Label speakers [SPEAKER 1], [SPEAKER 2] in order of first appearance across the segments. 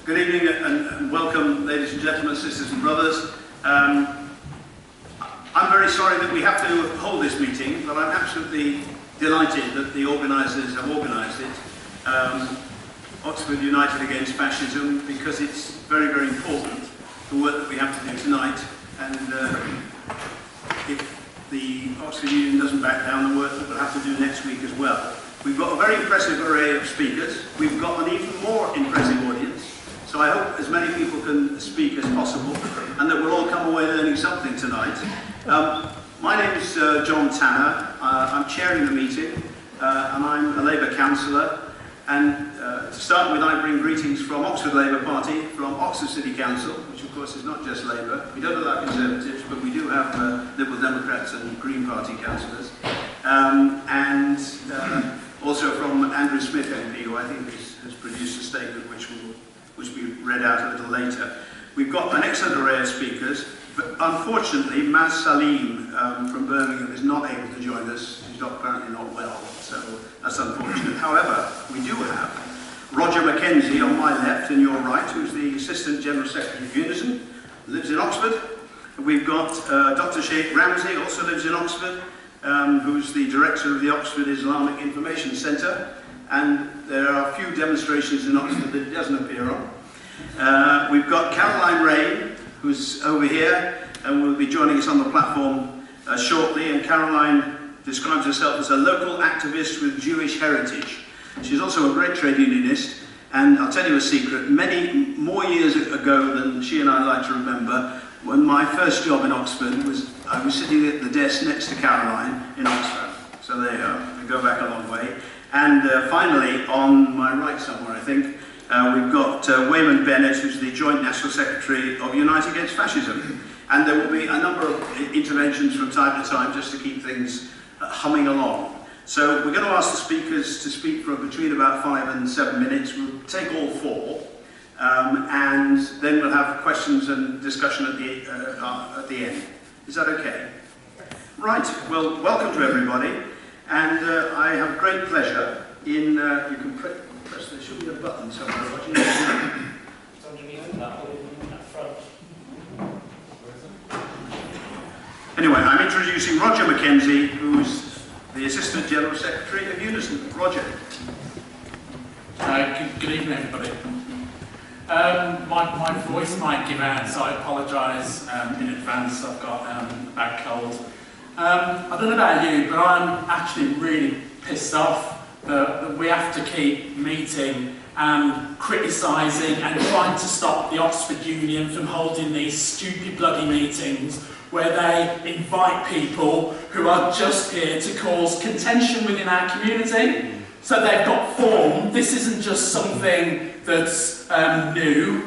[SPEAKER 1] Good evening and welcome, ladies and gentlemen, sisters and brothers. I'm very sorry that we have to hold this meeting, but I'm absolutely delighted that the organisers have organised it. Oxford United Against Fascism, because it's very, very important, the work that we have to do tonight. And if the Oxford Union doesn't back down, the work that we'll have to do next week as well. We've got a very impressive array of speakers. We've got an even more impressive audience. So I hope as many people can speak as possible and that we'll all come away learning something tonight. My name is John Tanner. I'm chairing the meeting and I'm a Labour councillor. And to start with, I bring greetings from Oxford Labour Party, from Oxford City Council, which of course is not just Labour. We don't allow Conservatives, but we do have Liberal Democrats and Green Party councillors. And also from Andrew Smith MP, who I think has produced a statement which will be read out a little later. We've got an excellent array of speakers, but unfortunately Maz Salim from Birmingham is not able to join us. He's apparently not well, so that's unfortunate. However, we do have Roger Mackenzie on my left and your right, who's the Assistant General Secretary of Unison, lives in Oxford. We've got Dr. Sheikh Ramzy, also lives in Oxford, who's the Director of the Oxford Islamic Information Centre. And there are a few demonstrations in Oxford that it doesn't appear on. We've got Caroline Rain, who's over here, and will be joining us on the platform shortly. And Caroline describes herself as a local activist with Jewish heritage. She's also a great trade unionist, and I'll tell you a secret, many more years ago than she and I like to remember, when my first job in Oxford was, I was sitting at the desk next to Caroline in Oxford. So there you are, we go back a long way. And finally, on my right somewhere, I think, we've got Wayman Bennett, who's the Joint National Secretary of Unite Against Fascism. And there will be a number of interventions from time to time just to keep things humming along. So we're going to ask the speakers to speak for between about 5 and 7 minutes. We'll take all 4, and then we'll have questions and discussion at the end. Is that okay? Right, well, welcome to everybody. And I have great pleasure in, you can press, there should be a button somewhere. What do you need to do?
[SPEAKER 2] It's underneath that one at front.
[SPEAKER 1] Anyway, I'm introducing Roger Mackenzie, who's the Assistant General Secretary of Unison. Roger.
[SPEAKER 3] Good evening, everybody. My voice might give out, so I apologise in advance. I've got a bad cold. I don't know about you, but I'm actually really pissed off that we have to keep meeting and criticising and trying to stop the Oxford Union from holding these stupid bloody meetings where they invite people who are just here to cause contention within our community. So they've got form. This isn't just something that's new.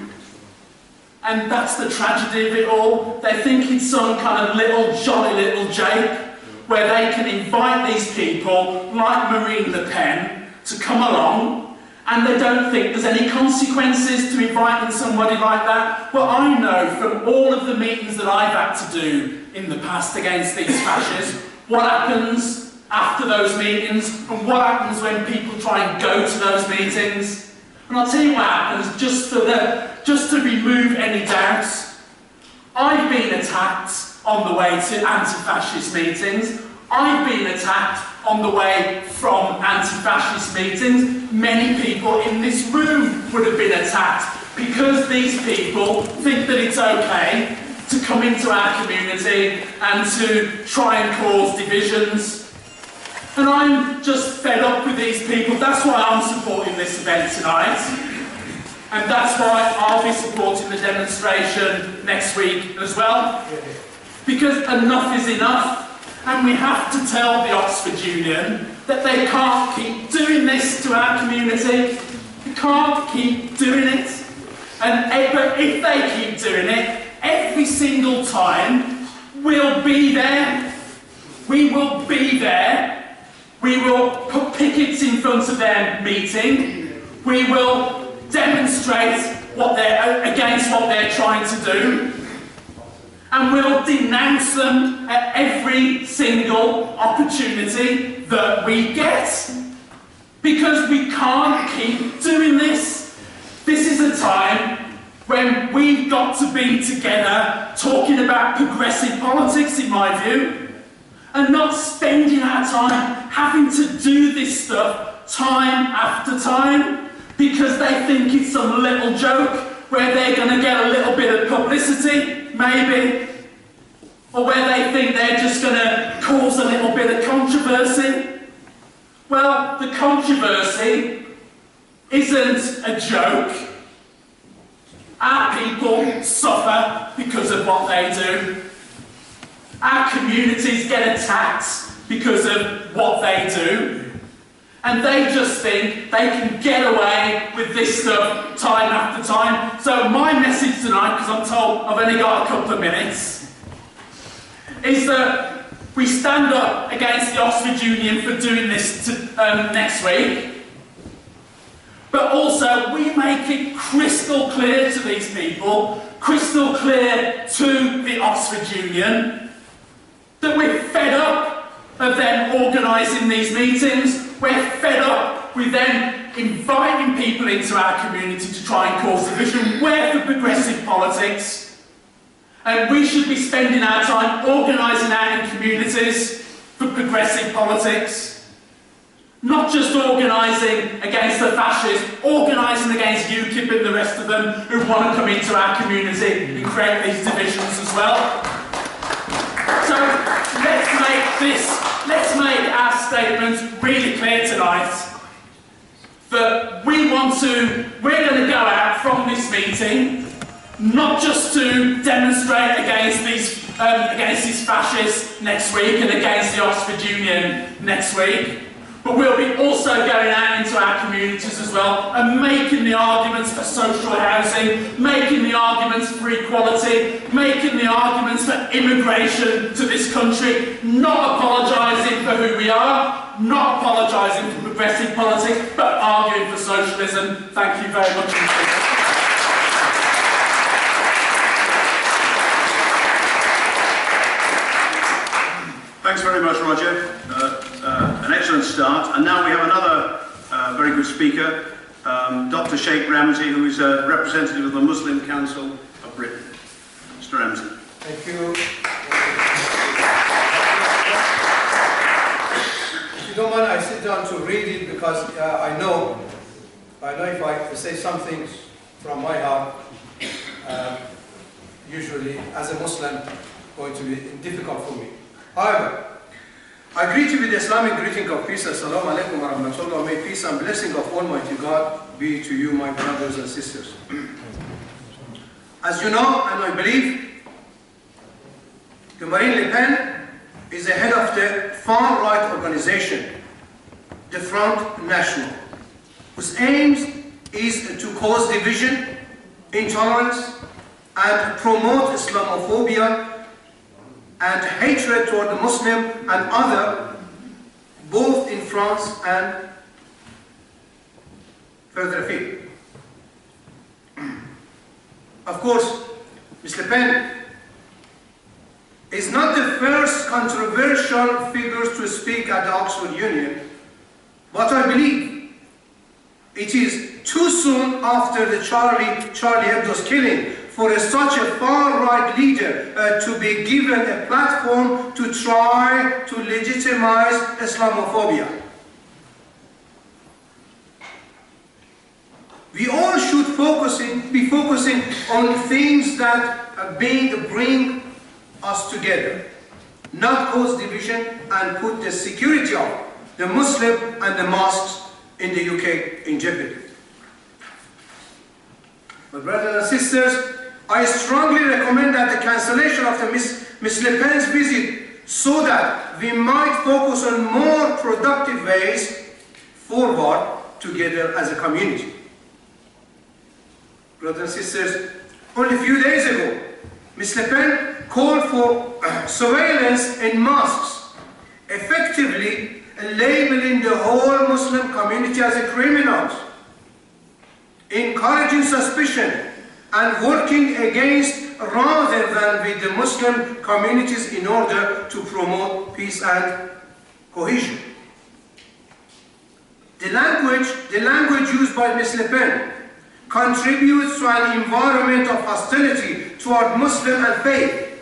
[SPEAKER 3] And that's the tragedy of it all. They think it's some kind of little jolly little jape where they can invite these people like Marine Le Pen to come along, and they don't think there's any consequences to inviting somebody like that. Well, I know from all of the meetings that I've had to do in the past against these fascists, what happens after those meetings and what happens when people try and go to those meetings. And I'll tell you what happens, just to remove any doubts. I've been attacked on the way to anti-fascist meetings. I've been attacked on the way from anti-fascist meetings. Many people in this room would have been attacked because these people think that it's okay to come into our community and to try and cause divisions. And I'm just fed up with these people. That's why I'm supporting this event tonight. And that's why I'll be supporting the demonstration next week as well. Because enough is enough. And we have to tell the Oxford Union that they can't keep doing this to our community. They can't keep doing it. But if they keep doing it, every single time, we'll be there. We will be there. We will put pickets in front of their meeting. We will demonstrate against what they're trying to do. And we'll denounce them at every single opportunity that we get. Because we can't keep doing this. This is a time we've got to be together talking about progressive politics, in my view, and not spending our time having to do this stuff time after time because they think it's some little joke where they're going to get a little bit of publicity, maybe, or where they think they're just going to cause a little bit of controversy. Well, the controversy isn't a joke. Our people suffer because of what they do. Our communities get attacked because of what they do. And they just think they can get away with this stuff time after time. So my message tonight, because I'm told I've only got a couple of minutes, is that we stand up against the Oxford Union for doing this next week. But also, we make it crystal clear to these people, crystal clear to the Oxford Union, that we're fed up of them organising these meetings. We're fed up with them inviting people into our community to try and cause division. We're for progressive politics. And we should be spending our time organising out in communities for progressive politics. Not just organising against the fascists, organising against UKIP and the rest of them who want to come into our community and create these divisions as well. So let's make our statements really clear tonight that we're going to go out from this meeting not just to demonstrate against these fascists next week and against the Oxford Union next week, but we'll be also going out into our communities as well and making the arguments for social housing, making the arguments for equality, making the arguments for immigration to this country, not apologising for who we are, not apologising for progressive politics, but arguing for socialism. Thank you very much.
[SPEAKER 1] Thanks very much, Roger. An excellent start. And now we have another very good speaker, Dr. Sheikh Ramzy, who is a representative of the Muslim Council of Britain. Mr. Ramzy.
[SPEAKER 4] Thank you. If you don't mind, I sit down to read it because I know if I say some things from my heart, usually as a Muslim, going to be difficult for me. However, I greet you with the Islamic greeting of peace. Assalamu alaikum wa rahmatullah. May peace and blessing of Almighty God be to you, my brothers and sisters. As you know, and I believe, Marine Le Pen is the head of the far-right organization, the Front Nationale, whose aims is to cause division, intolerance, and promote Islamophobia and hatred toward the Muslim and other, both in France and further afield. Of course, Ms. Le Pen is not the first controversial figure to speak at the Oxford Union, but I believe it is too soon after the Charlie Hebdo's killing for such a far-right leader to be given a platform to try to legitimize Islamophobia. We all should be focusing on things that bring us together, not cause division and put the security of the Muslim and the mosques in the UK in jeopardy. My brothers and sisters, I strongly recommend that the cancellation of the Ms. Le Pen's visit so that we might focus on more productive ways forward together as a community. Brothers and sisters, only a few days ago, Ms. Le Pen called for surveillance in mosques, effectively labeling the whole Muslim community as a criminals, encouraging suspicion and working against rather than with the Muslim communities in order to promote peace and cohesion. The language used by Ms. Le Pen contributes to an environment of hostility toward Muslim and faith,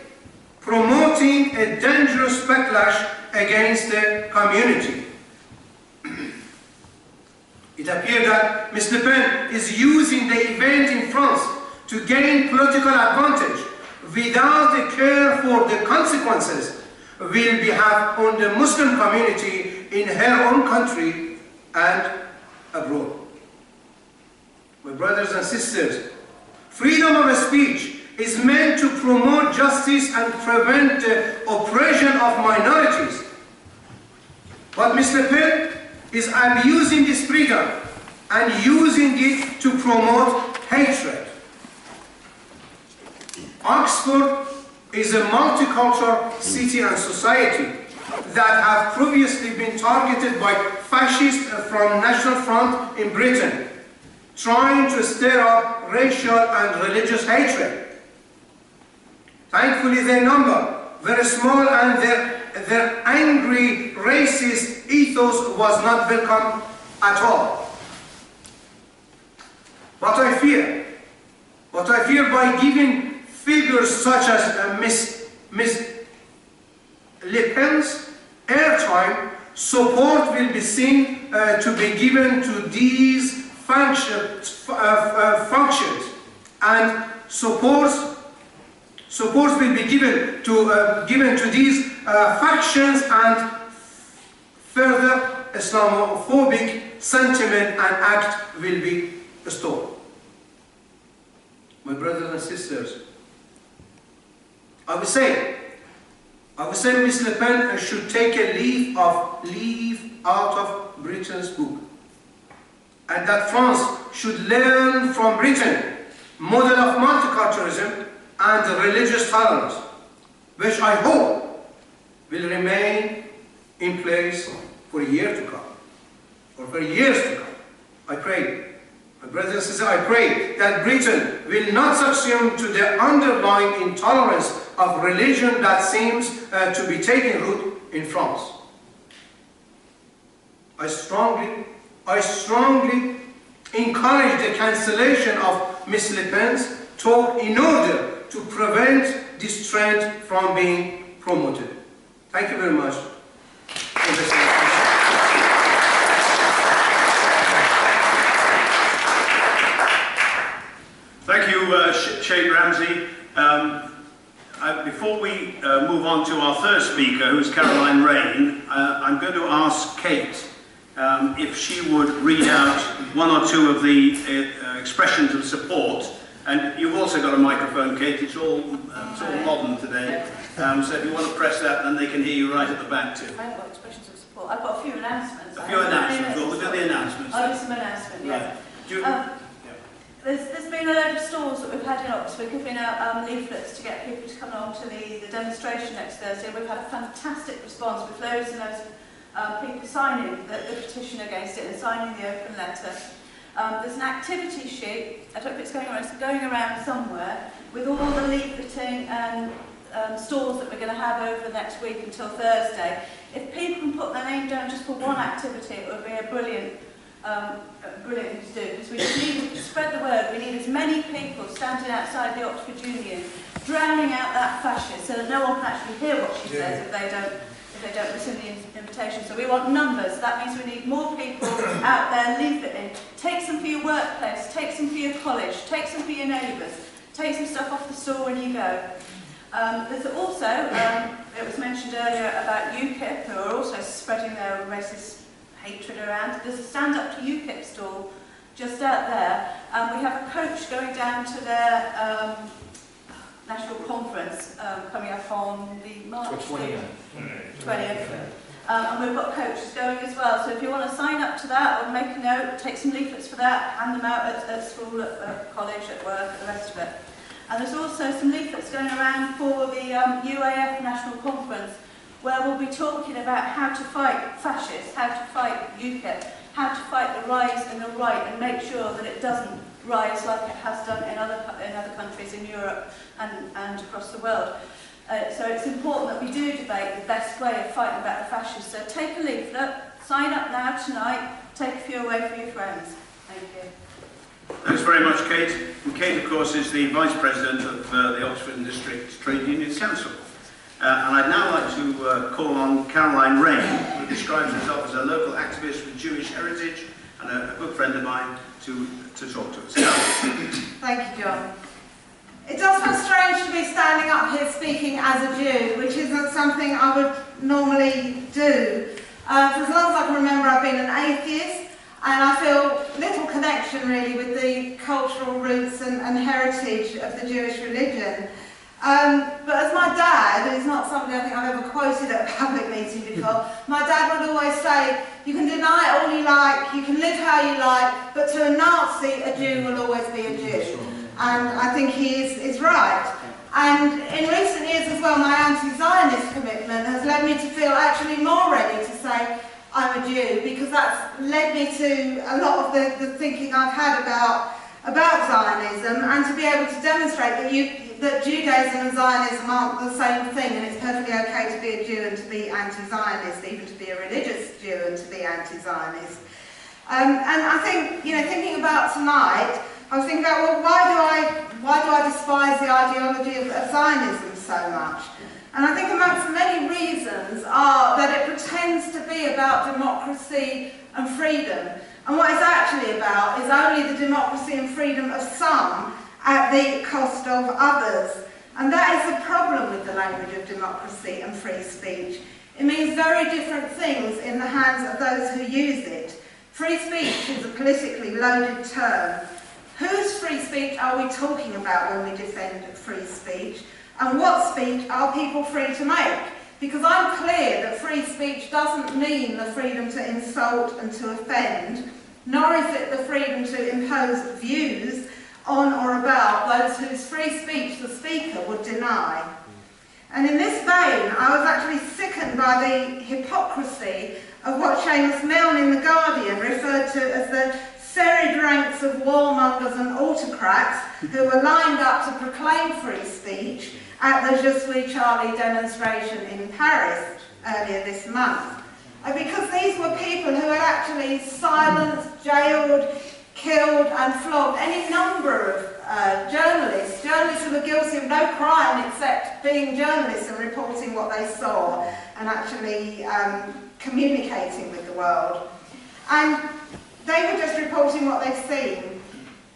[SPEAKER 4] promoting a dangerous backlash against the community. It appears that Ms. Le Pen is using the event in France to gain political advantage without a care for the consequences will be have on the Muslim community in her own country and abroad. My brothers and sisters, freedom of speech is meant to promote justice and prevent the oppression of minorities. But Ms. Le Pen is abusing this freedom and using it to promote hatred. Oxford is a multicultural city and society that have previously been targeted by fascists from National Front in Britain, trying to stir up racial and religious hatred. Thankfully, their number very small and their angry racist ethos was not welcome at all. What I fear by giving figures such as Ms. Le Pen's airtime, support will be seen to be given to these functions and support will be given to these factions, and further Islamophobic sentiment and act will be stalled. My brothers and sisters, I would say Ms. Le Pen should take a leaf out of Britain's book, and that France should learn from Britain model of multiculturalism and religious tolerance, which I hope will remain in place for a year to come, or for years to come. I pray, my brothers and sisters, I pray that Britain will not succumb to the underlying intolerance of religion that seems to be taking root in France. I strongly encourage the cancellation of Ms. Le Pen's talk in order to prevent this trend from being promoted. Thank you very much for listening.
[SPEAKER 1] Thank you, Sheikh Ramzy. Before we move on to our third speaker, who's Caroline Rain, I'm going to ask Kate if she would read out one or two of the expressions of support. And you've also got a microphone, Kate. It's all modern today. So if you want to press that, then they can hear you right at the back too.
[SPEAKER 5] I haven't got expressions of support. I've got a few announcements.
[SPEAKER 1] A few announcements. Well, we'll do the announcements.
[SPEAKER 5] I'll do some announcements, yeah.
[SPEAKER 1] Right.
[SPEAKER 5] There's been a load of stalls that we've had in Oxford giving out leaflets to get people to come along to the demonstration next Thursday. We've had a fantastic response with loads and loads of people signing the petition against it and signing the open letter. There's an activity sheet, I don't know if it's going around somewhere, with all the leafleting and stalls that we're going to have over the next week until Thursday. If people can put their name down just for one activity, it would be a brilliant thing to do, because we just need to spread the word. We need as many people standing outside the Oxford Union, drowning out that fascist, so that no one can actually hear what she says if they don't listen to the invitation. So we want numbers. That means we need more people out there leafleting. Take some for your workplace, take some for your college, take some for your neighbours, take some stuff off the store when you go. There's also, it was mentioned earlier about UKIP, who are also spreading their racist hatred around. There's a Stand Up to UKIP stall just out there, and we have a coach going down to their national conference coming up on the March 20th. And we've got coaches going as well, so if you want to sign up to that or make a note, take some leaflets for that, hand them out at school, at college, at work, at the rest of it. And there's also some leaflets going around for the UAF National Conference, where we'll be talking about how to fight fascists, how to fight UKIP, how to fight the rise in the right and make sure that it doesn't rise like it has done in other countries in Europe and across the world. So it's important that we do debate the best way of fighting back the fascists. So take a leaflet, sign up now tonight, take a few away for your friends. Thank you.
[SPEAKER 1] Thanks very much, Kate. And Kate, of course, is the Vice President of the Oxford and District Trade Unions Council. And I'd now like to call on Caroline Rain, who describes herself as a local activist with Jewish heritage and a good friend of mine, to talk to us.
[SPEAKER 6] Thank you, John. It does feel strange to be standing up here speaking as a Jew, which isn't something I would normally do. For as long as I can remember, I've been an atheist, and I feel little connection really with the cultural roots and heritage of the Jewish religion. But as my dad, who's not somebody I think I've ever quoted at a public meeting before, my dad would always say, you can deny all you like, you can live how you like, but to a Nazi, a Jew will always be a Jew. And I think he is right. And in recent years as well, my anti-Zionist commitment has led me to feel actually more ready to say I'm a Jew, because that's led me to a lot of the thinking I've had about Zionism, and to be able to demonstrate that Judaism and Zionism aren't the same thing, and it's perfectly okay to be a Jew and to be anti-Zionist, even to be a religious Jew and to be anti-Zionist. And I think, thinking about tonight, I was thinking about, well, why do I despise the ideology of Zionism so much? And I think amongst many reasons are that it pretends to be about democracy and freedom. And what it's actually about is only the democracy and freedom of some at the cost of others. And that is the problem with the language of democracy and free speech. It means very different things in the hands of those who use it. Free speech is a politically loaded term. Whose free speech are we talking about when we defend free speech? And what speech are people free to make? Because I'm clear that free speech doesn't mean the freedom to insult and to offend, nor is it the freedom to impose views on or about those whose free speech the speaker would deny. And in this vein, I was actually sickened by the hypocrisy of what Seamus Milne in The Guardian referred to as the serried ranks of warmongers and autocrats who were lined up to proclaim free speech at the Je suis Charlie demonstration in Paris earlier this month. Because these were people who had actually silenced, jailed, killed and flogged any number of journalists who were guilty of no crime except being journalists and reporting what they saw and actually communicating with the world. And they were just reporting what they've seen.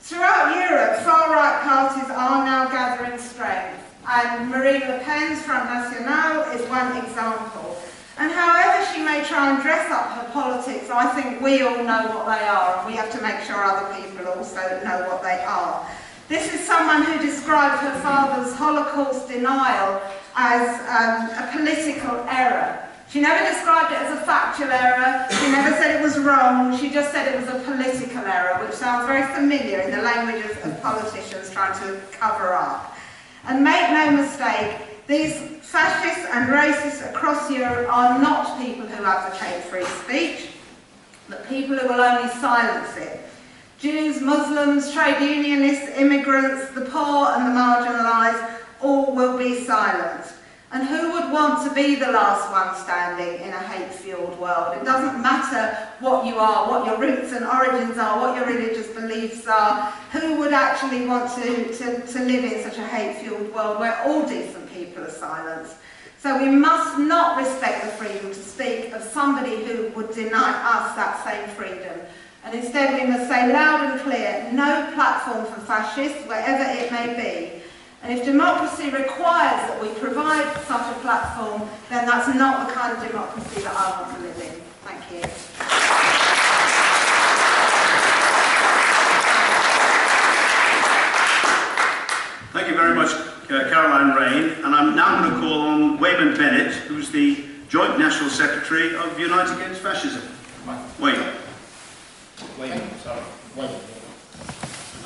[SPEAKER 6] Throughout Europe, far-right parties are now gathering strength, and Marine Le Pen's Front Nationale is one example. And however she may try and dress up her politics, I think we all know what they are, and we have to make sure other people also know what they are. This is someone who described her father's Holocaust denial as a political error. She never described it as a factual error, she never said it was wrong, she just said it was a political error, which sounds very familiar in the language of politicians trying to cover up. And make no mistake, these fascists and racists across Europe are not people who advocate free speech, but people who will only silence it. Jews, Muslims, trade unionists, immigrants, the poor and the marginalised, all will be silenced. And who would want to be the last one standing in a hate-fueled world? It doesn't matter what you are, what your roots and origins are, what your religious beliefs are. Who would actually want to live in such a hate-fueled world where all decent people are silenced? So we must not respect the freedom to speak of somebody who would deny us that same freedom. And instead we must say loud and clear, no platform for fascists, wherever it may be. And if democracy requires that we provide such a platform, then that's not the kind of democracy that I want to live in. Thank you.
[SPEAKER 1] Thank you very much, Caroline Rain. And I'm now going to call on Wayman Bennett, who's the Joint National Secretary of Unite Against Fascism. Wayman.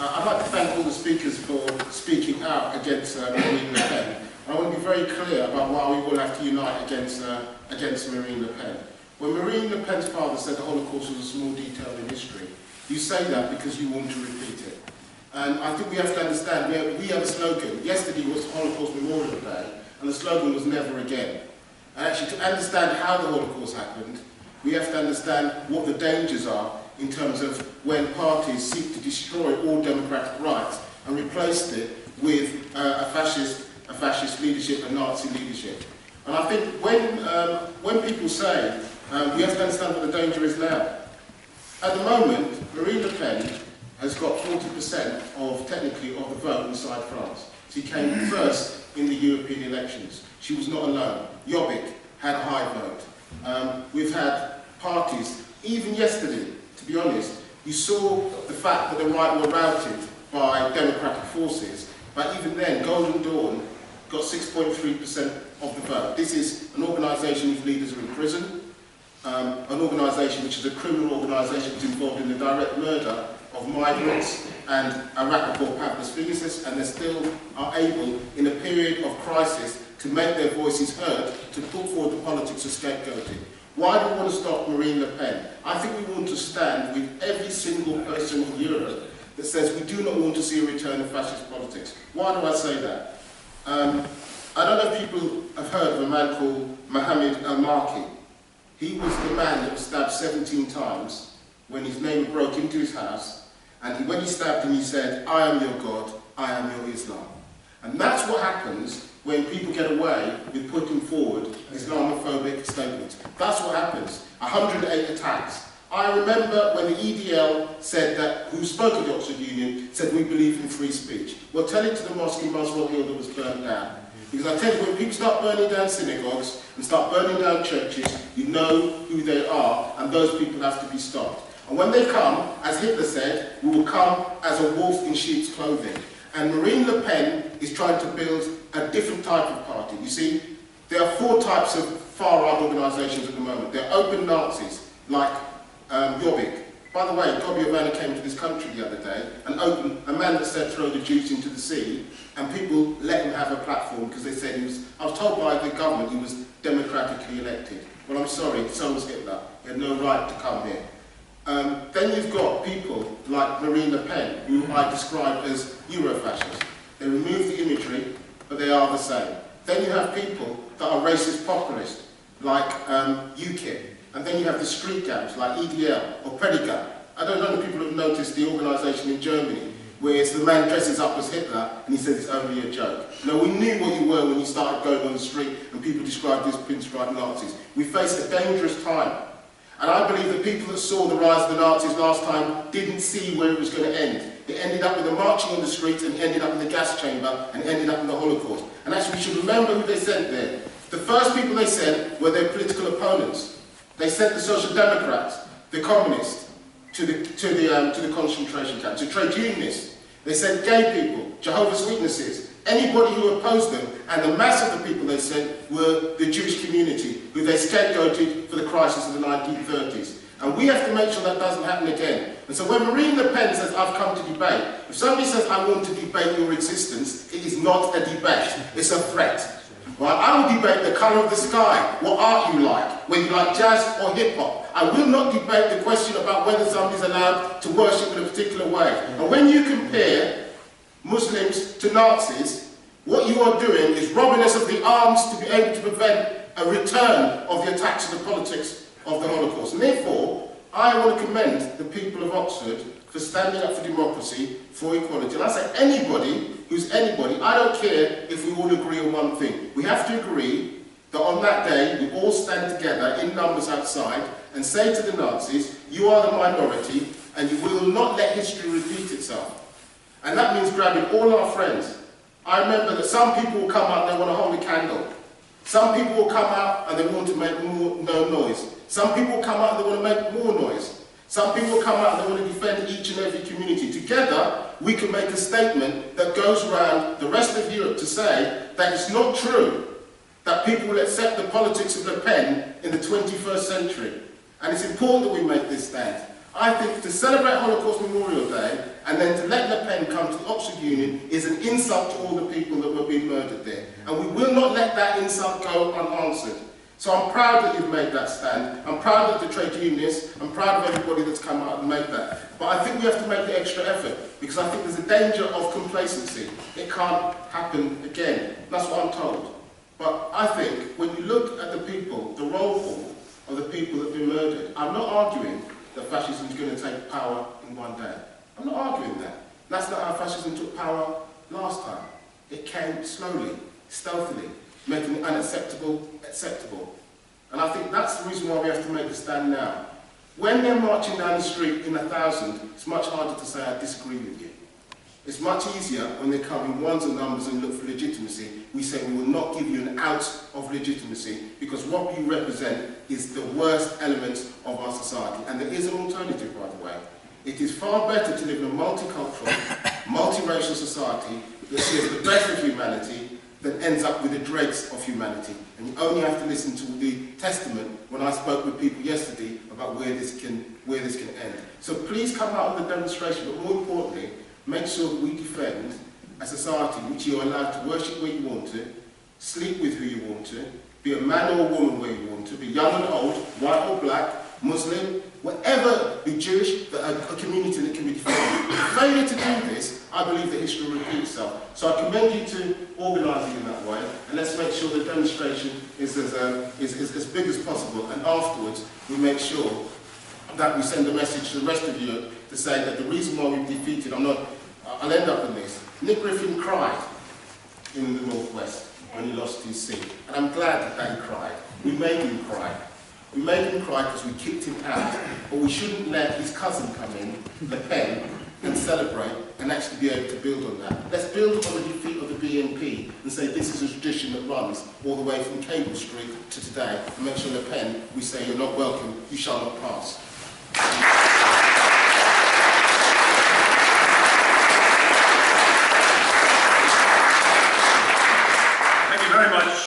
[SPEAKER 7] I'd like to thank all the speakers for speaking out against Marine Le Pen. I want to be very clear about why we all have to unite against Marine Le Pen. When Marine Le Pen's father said the Holocaust was a small detail in history, you say that because you want to repeat it. And I think we have to understand, we have a slogan. Yesterday was Holocaust Memorial Day, and the slogan was never again. And actually, to understand how the Holocaust happened, we have to understand what the dangers are in terms of when parties seek to destroy all democratic rights and replaced it with a fascist leadership, a Nazi leadership. And I think when people say we have to understand what the danger is now. At the moment, Marine Le Pen has got 40% technically of the vote inside France. She came first in the European elections. She was not alone. Jobbik had a high vote. We've had parties, even yesterday, to be honest, you saw the fact that the right were routed by democratic forces, but even then, Golden Dawn got 6.3% of the vote. This is an organisation whose leaders are in prison, an organisation which is a criminal organisation which is involved in the direct murder of migrants and a rapper called Pablos physicists, and they still are able, in a period of crisis, to make their voices heard, to put forward the politics of scapegoating. Why do we want to stop Marine Le Pen? I think we want to stand with every single person in Europe that says we do not want to see a return of fascist politics. Why do I say that? I don't know if people have heard of a man called Mohammed al-Marki. He was the man that was stabbed 17 times when his neighbour broke into his house, and when he stabbed him he said, "I am your God, I am your Islam." And that's what happens when people get away with putting forward Islamophobic statements. That's what happens. 108 attacks. I remember when the EDL said that, who spoke at the Oxford Union, said we believe in free speech. Well, tell it to the mosque in Muswell Hill that was burnt down. Because I tell you, when people start burning down synagogues and start burning down churches, you know who they are, and those people have to be stopped. And when they come, as Hitler said, we will come as a wolf in sheep's clothing. And Marine Le Pen is trying to build a different type of party. You see, there are 4 types of far-right organisations at the moment. There are open Nazis, like Jobbik. By the way, Gobi Ovana came to this country the other day, a man that said throw the Jews into the sea, and people let him have a platform because they said I was told by the government he was democratically elected. Well, I'm sorry, so was Hitler. He had no right to come here. Then you've got people like Marine Le Pen, who I describe as Eurofascists. They remove the imagery, but they are the same. Then you have people that are racist populist, like UKIP. And then you have the street gangs, like EDL or Prediger. I don't know if people have noticed the organisation in Germany, where it's the man dresses up as Hitler and he says it's only a joke. No, we knew what you were when you started going on the street and people described you as pinstripe Nazis. We face a dangerous time. And I believe the people that saw the rise of the Nazis last time didn't see where it was going to end. It ended up with the marching on the streets, and ended up in the gas chamber, and ended up in the Holocaust. And actually, we should remember who they sent there. The first people they sent were their political opponents. They sent the Social Democrats, the Communists, to the concentration camps, to trade unionists. They sent gay people, Jehovah's Witnesses, anybody who opposed them, and the mass of the people they sent were the Jewish community, who they scapegoated for the crisis of the 1930s. And we have to make sure that doesn't happen again. And so when Marine Le Pen says, I've come to debate, if somebody says, I want to debate your existence, it is not a debate, it's a threat. Right? I will debate the colour of the sky, what art you like, whether you like jazz or hip-hop. I will not debate the question about whether somebody's allowed to worship in a particular way. And when you compare Muslims to Nazis, what you are doing is robbing us of the arms to be able to prevent a return of the attacks of the politics of the Holocaust. And therefore, I want to commend the people of Oxford for standing up for democracy, for equality. And I say anybody who's anybody, I don't care if we all agree on one thing. We have to agree that on that day, we all stand together in numbers outside and say to the Nazis, you are the minority, and you will not let history repeat itself. And that means grabbing all our friends. I remember that some people will come out and they want to hold a candle. Some people will come out and they want to make no noise. Some people will come out and they want to make more noise. Some people will come out and they want to defend each and every community. Together, we can make a statement that goes around the rest of Europe to say that it's not true that people will accept the politics of Le Pen in the 21st century. And it's important that we make this stand. I think to celebrate Holocaust Memorial Day and then to let Le Pen come to the Oxford Union is an insult to all the people that were being murdered there. And we will not let that insult go unanswered. So I'm proud that you've made that stand. I'm proud that the trade unionists, I'm proud of everybody that's come out and made that. But I think we have to make the extra effort because I think there's a danger of complacency. It can't happen again. That's what I'm told. But I think when you look at the people, the roll call of the people that have been murdered, I'm not arguing that fascism is going to take power in one day. I'm not arguing that. That's not how fascism took power last time. It came slowly, stealthily, making it unacceptable acceptable. And I think that's the reason why we have to make a stand now. When they're marching down the street in 1,000, it's much harder to say I disagree with you. It's much easier when they come in ones and numbers and look for legitimacy. We say we will not give you an ounce of legitimacy because what you represent is the worst elements of our society. And there is an alternative, by the way. It is far better to live in a multicultural, multiracial society that sees the best of humanity than ends up with the dregs of humanity. And you only have to listen to the testament when I spoke with people yesterday about where this can end. So please come out of the demonstration, but more importantly, make sure that we defend a society which you are allowed to worship where you want to, sleep with who you want to, be a man or a woman where you want to, be young and old, white or black, Muslim, whatever, be Jewish, a community that can be defended. Failure to do this, I believe that history will repeat itself. So I commend you to organising in that way, and let's make sure the demonstration is as big as possible, and afterwards we make sure that we send a message to the rest of Europe to say that the reason why we've defeated, I'll end up in this. Nick Griffin cried in the Northwest when he lost his seat, and I'm glad that he cried. We made him cry. We made him cry because we kicked him out, but we shouldn't let his cousin come in, Le Pen, and celebrate and actually be able to build on that. Let's build on the defeat of the BNP and say this is a tradition that runs all the way from Cable Street to today, and make sure Le Pen, we say you're not welcome, you shall not pass.